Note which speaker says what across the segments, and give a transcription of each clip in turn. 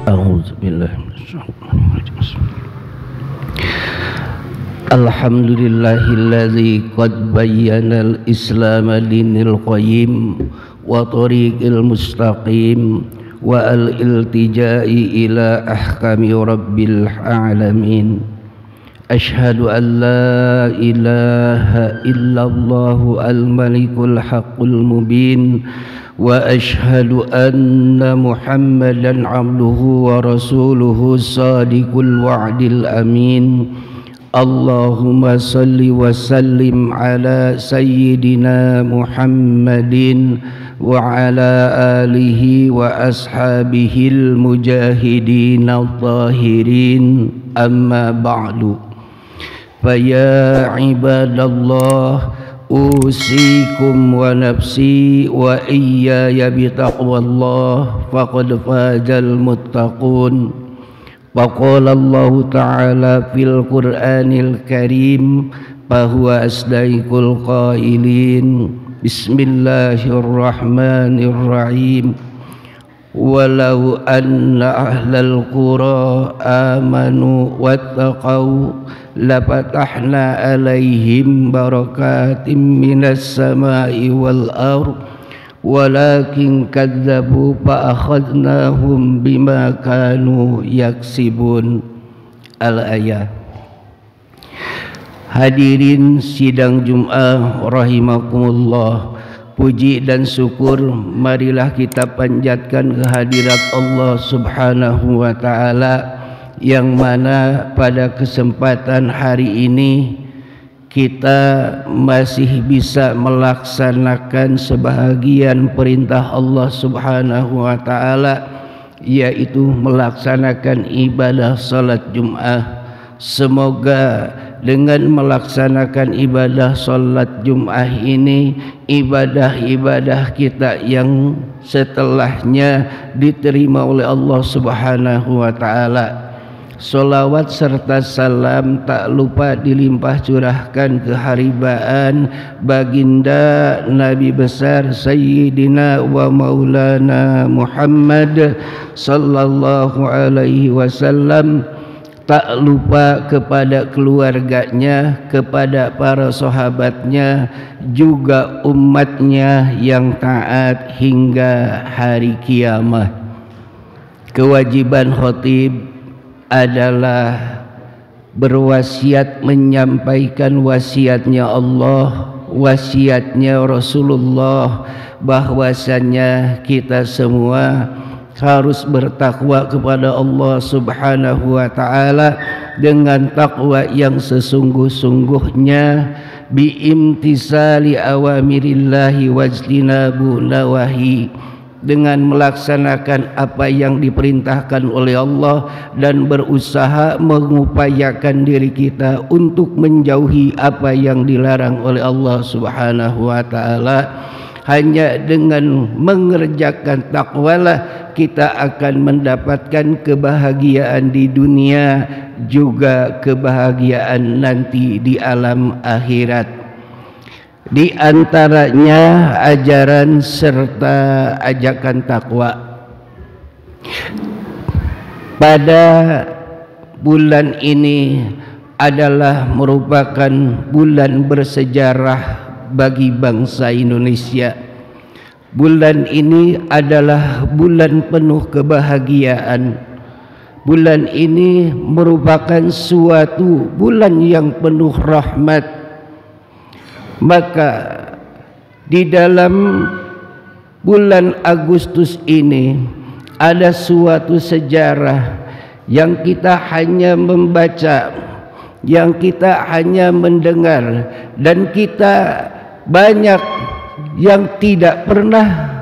Speaker 1: A'udzu billahi minasyaitonir rajim. Alhamdulillahilladzi qad bayyana al-Islam dinil qayyim wa tariqil mustaqim wa al-iltija'i ila ahkami rabbil alamin. Ashhadu an la ilaha illallah al-malikul haqqul mubin wa ashhadu anna Muhammadan abduhu wa rasuluhu sadiqul wa'dil amin. Allahumma salli wa sallim ala sayyidina Muhammadin wa ala alihi wa ashabihil mujahidin al-tahirin, amma ba'du. Faya ibadallah, usikum wa nafsi wa iyaya bitaqwallah, faqad fazal muttaqun. Waqala Allah Ta'ala fil Qur'anil Karim bahwa asdaikul qailin. Bismillahirrahmanirrahim. Walau anna ahlal qura amanu wattaqau lafatahna alaihim barakatim minas samai wal ardh walakin kadzabu fa akhadnahum bima kanu yaksibun. Al-ayat. Hadirin sidang Jumat rahimakumullah, puji dan syukur marilah kita panjatkan kehadirat Allah Subhanahu wa taala, yang mana pada kesempatan hari ini kita masih bisa melaksanakan sebahagian perintah Allah Subhanahu wa taala, yaitu melaksanakan ibadah salat Jumat. Semoga dengan melaksanakan ibadah salat Jumat ini, ibadah-ibadah kita yang setelahnya diterima oleh Allah Subhanahu wa taala. Salawat serta salam tak lupa dilimpah curahkan keharibaan baginda Nabi besar Sayyidina wa Maulana Muhammad sallallahu alaihi wasallam. Tak lupa kepada keluarganya, kepada para sahabatnya, juga umatnya yang taat hingga hari kiamat. Kewajiban khatib adalah berwasiat, menyampaikan wasiatnya Allah, wasiatnya Rasulullah, bahwasannya kita semua harus bertakwa kepada Allah Subhanahu wa taala dengan takwa yang sesungguh-sungguhnya, biimtisali awamirillahi wajtinabu nawahi, dengan melaksanakan apa yang diperintahkan oleh Allah dan berusaha mengupayakan diri kita untuk menjauhi apa yang dilarang oleh Allah Subhanahu wa taala. Hanya dengan mengerjakan takwalah kita akan mendapatkan kebahagiaan di dunia, juga kebahagiaan nanti di alam akhirat. Di antaranya ajaran serta ajakan takwa. Pada bulan ini adalah merupakan bulan bersejarah bagi bangsa Indonesia. Bulan ini adalah bulan penuh kebahagiaan. Bulan ini merupakan suatu bulan yang penuh rahmat. Maka di dalam bulan Agustus ini ada suatu sejarah yang kita hanya membaca, yang kita hanya mendengar, dan kita banyak yang tidak pernah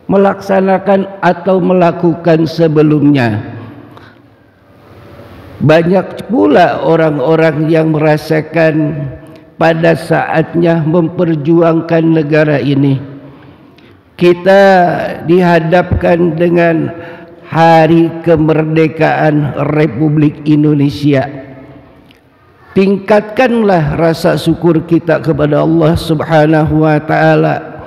Speaker 1: melaksanakan atau melakukan sebelumnya. Banyak pula orang-orang yang merasakan pada saatnya memperjuangkan negara ini. Kita dihadapkan dengan hari kemerdekaan Republik Indonesia. Tingkatkanlah rasa syukur kita kepada Allah Subhanahu wa taala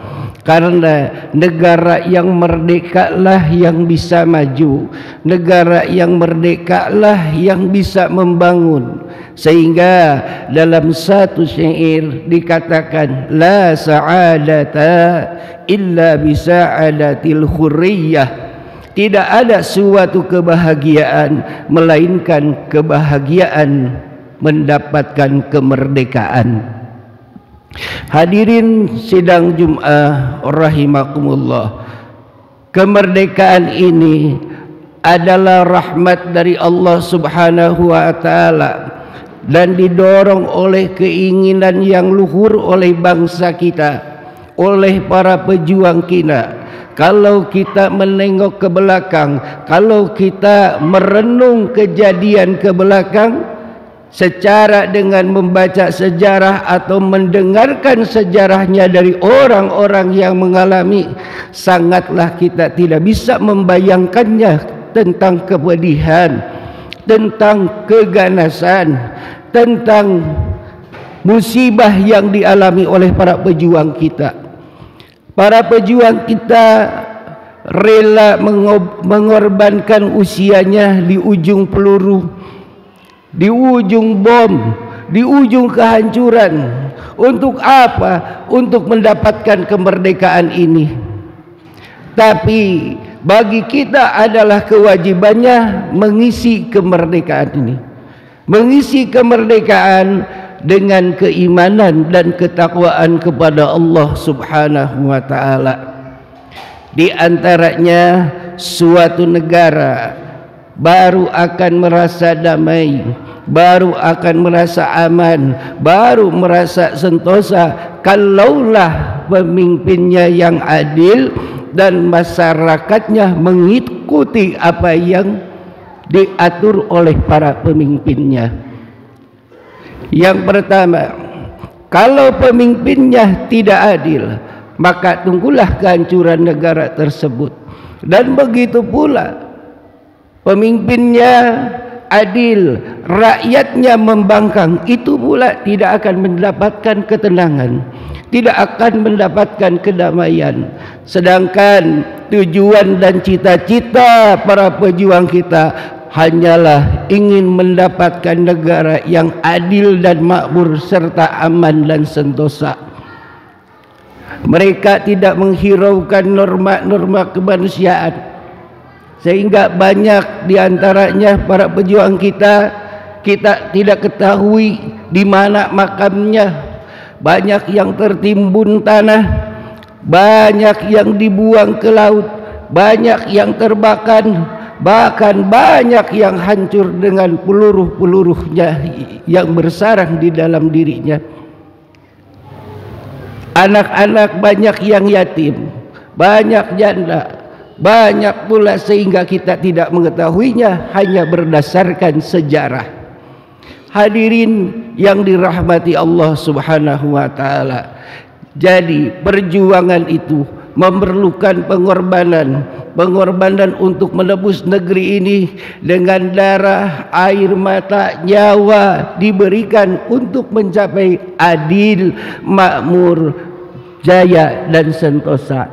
Speaker 1: Karena negara yang merdeka lah yang bisa maju, negara yang merdeka lah yang bisa membangun. Sehingga dalam satu syair dikatakan, la sa'adata illa bisa'adatil hurriyah. Tidak ada suatu kebahagiaan melainkan kebahagiaan mendapatkan kemerdekaan. Hadirin sidang Jum'ah rahimakumullah, kemerdekaan ini adalah rahmat dari Allah Subhanahu wa taala dan didorong oleh keinginan yang luhur oleh bangsa kita, oleh para pejuang kita. Kalau kita menengok ke belakang, kalau kita merenung kejadian ke belakang secara dengan membaca sejarah atau mendengarkan sejarahnya dari orang-orang yang mengalami, sangatlah kita tidak bisa membayangkannya tentang kepedihan, tentang keganasan, tentang musibah yang dialami oleh para pejuang kita. Para pejuang kita rela mengorbankan usianya di ujung peluru, di ujung bom, di ujung kehancuran. Untuk apa? Untuk mendapatkan kemerdekaan ini. Tapi bagi kita adalah kewajibannya mengisi kemerdekaan ini, mengisi kemerdekaan dengan keimanan dan ketakwaan kepada Allah Subhanahu wa taala. Di antaranya suatu negara baru akan merasa damai, baru akan merasa aman, baru merasa sentosa kalaulah pemimpinnya yang adil dan masyarakatnya mengikuti apa yang diatur oleh para pemimpinnya. Yang pertama, kalau pemimpinnya tidak adil, maka tunggulah kehancuran negara tersebut. Dan begitu pula pemimpinnya adil, rakyatnya membangkang, itu pula tidak akan mendapatkan ketenangan, tidak akan mendapatkan kedamaian. Sedangkan tujuan dan cita-cita para pejuang kita hanyalah ingin mendapatkan negara yang adil dan makmur serta aman dan sentosa. Mereka tidak menghiraukan norma-norma kemanusiaan, sehingga banyak diantaranya para pejuang kita tidak ketahui di mana makamnya. Banyak yang tertimbun tanah, banyak yang dibuang ke laut, banyak yang terbakar, bahkan banyak yang hancur dengan peluru-pelurunya yang bersarang di dalam dirinya. Anak-anak banyak yang yatim, banyak janda, banyak pula sehingga kita tidak mengetahuinya hanya berdasarkan sejarah. Hadirin yang dirahmati Allah Subhanahu wa taala, jadi perjuangan itu memerlukan pengorbanan untuk menebus negeri ini dengan darah, air mata, nyawa diberikan untuk mencapai adil, makmur, jaya dan sentosa.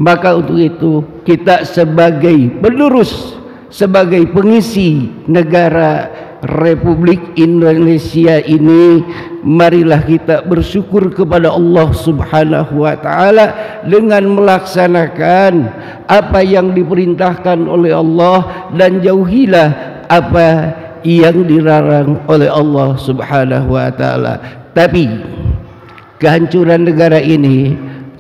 Speaker 1: Maka untuk itu kita sebagai penerus, sebagai pengisi negara Republik Indonesia ini, marilah kita bersyukur kepada Allah Subhanahu wa taala dengan melaksanakan apa yang diperintahkan oleh Allah dan jauhilah apa yang dilarang oleh Allah Subhanahu wa taala. Tapi kehancuran negara ini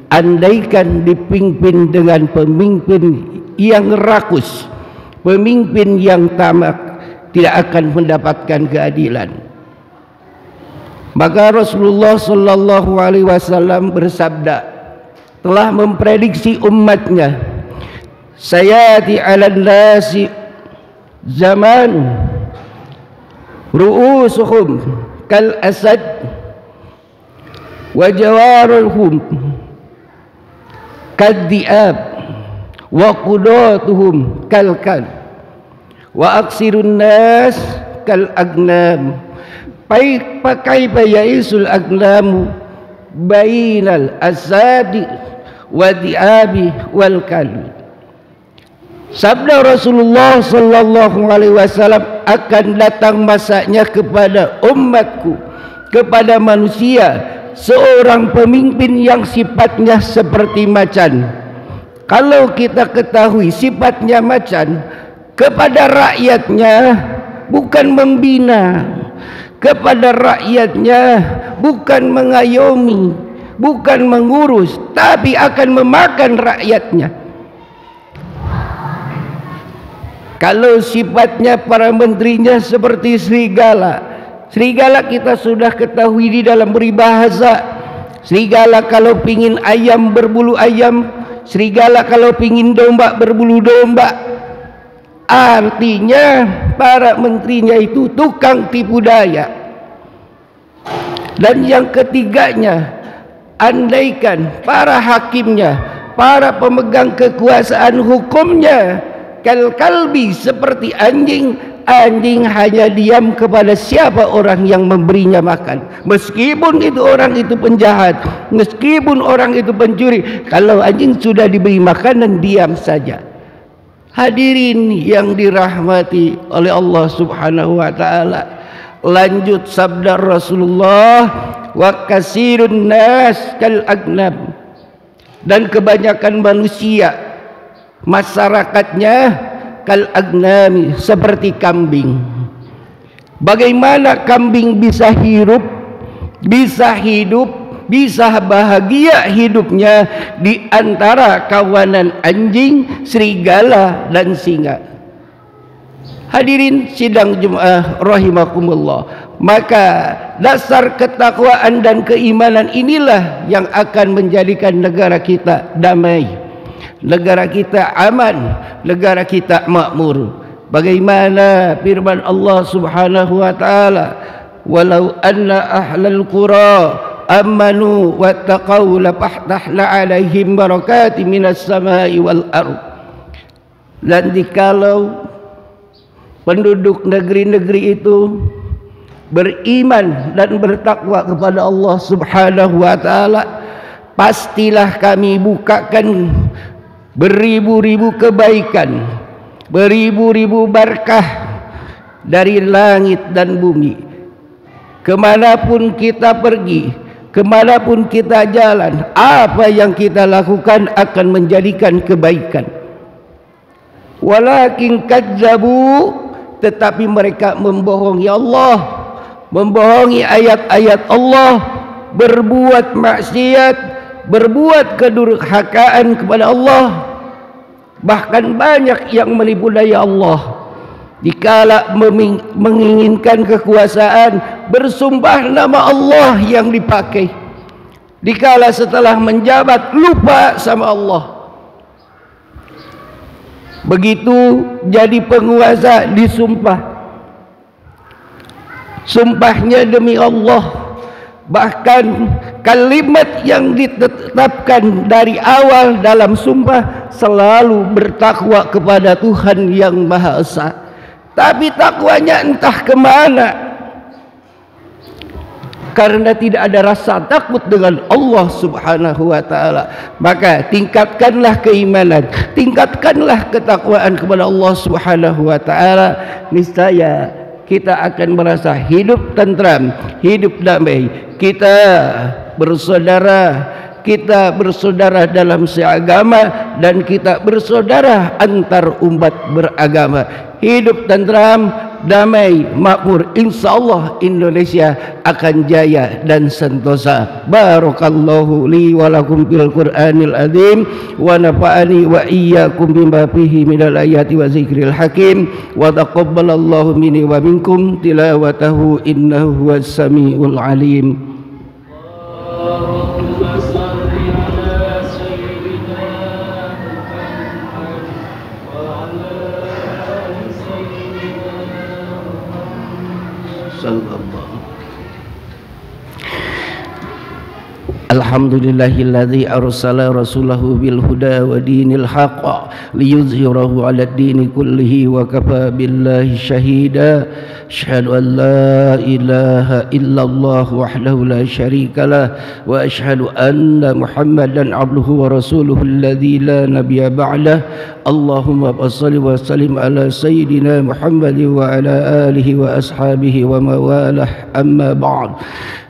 Speaker 1: andaikan dipimpin dengan pemimpin yang rakus, pemimpin yang tamak, tidak akan mendapatkan keadilan. Maka Rasulullah sallallahu alaihi wasallam bersabda, telah memprediksi umatnya, sayati 'alan nasi zaman ru'usuhum kal asad wa jawaruhum kad di'ab wa qudatuhum kal kalb wa aksirun nas kal agnam. Kaifa yaisul agnamu bainal asadi wa diabi wal kalbi. Sabda Rasulullah sallallahu alaihi wasallam, akan datang masanya kepada umatku, kepada manusia, seorang pemimpin yang sifatnya seperti macan. Kalau kita ketahui sifatnya macan, kepada rakyatnya bukan membina, kepada rakyatnya bukan mengayomi, bukan mengurus, tapi akan memakan rakyatnya. Kalau sifatnya para menterinya seperti serigala, serigala kita sudah ketahui di dalam peribahasa, serigala kalau pingin ayam berbulu ayam, serigala kalau pingin domba berbulu domba. Artinya para menterinya itu tukang tipu daya. Dan yang ketiganya, andaikan para hakimnya, para pemegang kekuasaan hukumnya kal kalbi, seperti anjing, anjing hanya diam kepada siapa orang yang memberinya makan, meskipun itu orang itu penjahat, meskipun orang itu pencuri. Kalau anjing sudah diberi makanan, diam saja. Hadirin yang dirahmati oleh Allah Subhanahu wa taala, lanjut sabda Rasulullah, wa kasirun nas kal agnam, dan kebanyakan manusia, masyarakatnya kal agnami, seperti kambing. Bagaimana kambing bisa hidup, bisa bahagia hidupnya di antara kawanan anjing, serigala dan singa? Hadirin sidang Jumat rahimakumullah, maka dasar ketakwaan dan keimanan inilah yang akan menjadikan negara kita damai, negara kita aman, negara kita makmur. Bagaimana firman Allah Subhanahu wa taala, walau anna ahlal qura amanu wattaqau lafahtahna alaihim barakati minas samai wal ardh. Dan jikalau penduduk negeri-negeri itu beriman dan bertakwa kepada Allah Subhanahu wa taala, pastilah kami bukakan beribu-ribu kebaikan, beribu-ribu berkah dari langit dan bumi. Kemanapun kita pergi, kemanapun kita jalan, apa yang kita lakukan akan menjadikan kebaikan. Walakin kadzabu, tetapi mereka membohongi Allah, membohongi ayat-ayat Allah, berbuat maksiat, berbuat kedurhakaan kepada Allah. Bahkan banyak yang menipu daya Allah. Dikala menginginkan kekuasaan, bersumpah nama Allah yang dipakai. Dikala setelah menjabat, lupa sama Allah. Begitu jadi penguasa, disumpah, sumpahnya demi Allah. Bahkan kalimat yang ditetapkan dari awal dalam sumpah selalu bertakwa kepada Tuhan yang Maha Esa. Tapi takwanya entah kemana, karena tidak ada rasa takut dengan Allah Subhanahu wa ta'ala. Maka tingkatkanlah keimanan, tingkatkanlah ketakwaan kepada Allah Subhanahu wa ta'ala. Niscaya kita akan merasa hidup tentram, hidup damai. Kita bersaudara dalam seagama, dan kita bersaudara antar umat beragama. Hidup tentram, damai, makmur. Insyaallah Indonesia akan jaya dan sentosa. Barakallahu li wa lakum bil Qur'anil azim, wa nafa'ani wa iyyakum bima fihi minal ayati wa zikril hakim, wa taqabbalallahu minni wa minkum tilawatahu innahu huwas samiul alim. Alhamdulillahilladzi arsala rasulahu bil huda wa dinil haqq liyuzhirahu 'alad dini kullihi wa kafa billahi syahida. Asyhadu an la ilaha illallah wahdahu la syarikalah wa asyhadu anna Muhammadan 'abduhu wa rasuluhu alladzi la nabiyya ba'dah. Allahumma shalli wa sallim ala sayyidina Muhammad wa ala alihi wa ashabihi wa mawalah, amma ba'd.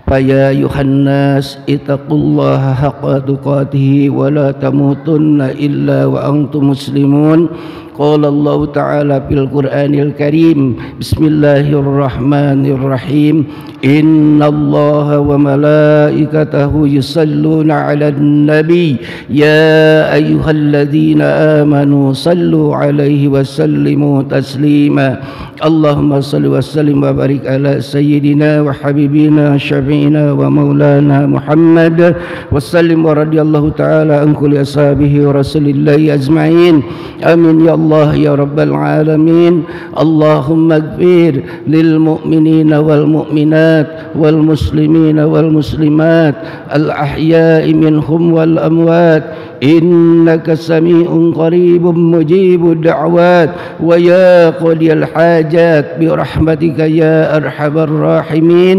Speaker 1: فيا أيها الناس اتقوا الله حق تقاته ولا تموتن إلا وأنتم مسلمون. قال الله تعالى في القرآن الكريم بسم الله الرحمن الرحيم إن الله وملائكته يصلون على النبي يا أيها الذين آمنوا صلوا عليه وسلموا تسليما. اللهم صل وسلم وبارك على سيدنا وحبيبنا شفيعنا ومولانا محمد وسلم ورضي الله تعالى عن كل أصحابه ورسول الله أجمعين. آمين يا الله يا رب العالمين. اللهم اغفر للمؤمنين والمؤمنات والمسلمين والمسلمات الأحياء منهم والأموات إنك سميع قريب مجيب الدعوات ويا قاضي الحاجات برحمتك يا أرحم الراحمين.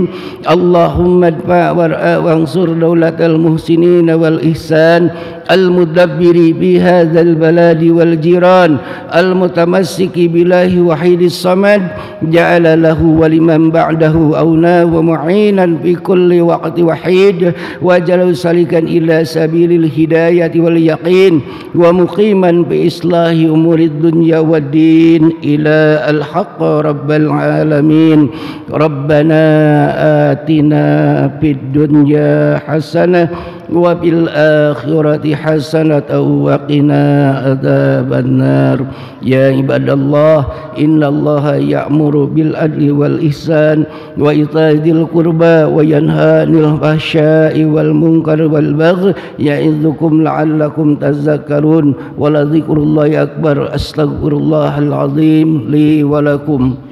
Speaker 1: اللهم ادفع وانصر دولة المحسنين والإحسان المدبر بهذا البلاد والجيران المتمسك بالله وحيد الصمد جعل له ولمن بعده أونا ومعينا في كل وقت وحيد وجعله سالكا إلى سبيل الهداية واليقين ومقيما بإصلاح أمور الدنيا والدين إلى الحق رب العالمين. ربنا آتنا في الدنيا حسنة وفي الآخرة حسنة وقنا عذاب النار. يا عباد الله إن الله يأمر بالعدل والإحسان وإيتاء ذي القربى وينهى عن الفحشاء والمنكر والبغي يعظكم لعلكم تذكرون ولذكر الله أكبر. أستغفر الله العظيم لي ولكم.